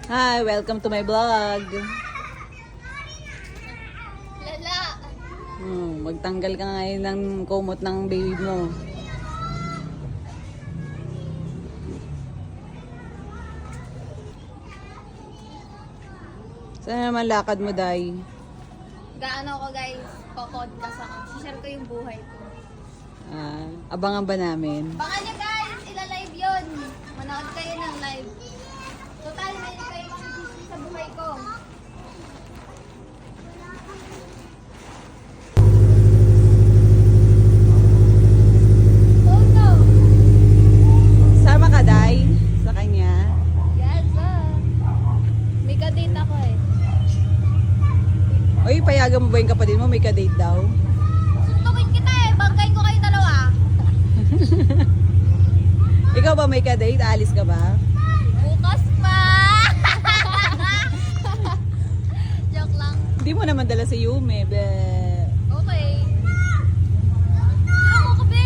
Hi, welcome to my vlog. Lala. Magtanggal ka ngayon ng kumot ng baby mo. Saan naman lakad mo, Day? Gaano ako guys, po-podcast ako. Share ko yung buhay ko. Abangan ba namin? Baka nyo guys, ila-live yun. Manood kayo ng live. Total, may kayo makikita sa buhay ko. Oh no! Sama ka, Day? Sa kanya? Yes, may kadate ako eh. Oy, payagan mo ba yung kapatid mo? May ka-date daw? Suntukin kita eh, banggain ko kayo dalawa. Ikaw ba may ka-date? Alis ka ba? Bukas pa! Joke lang. Hindi mo naman dala si Yume, be. Okay. Ano ko be?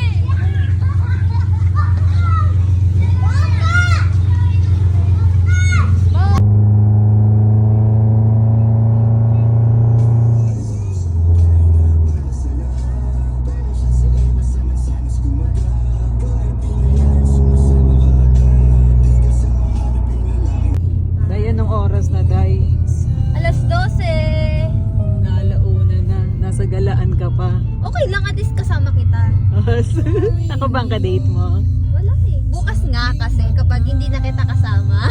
Day, anong oras na, Day? Alas 12. Naalauna na. Nasa galaan ka pa. Okay lang, at least kasama kita. Ako bang ka-date mo? Wala eh. Bukas nga kasi kapag hindi na kita kasama.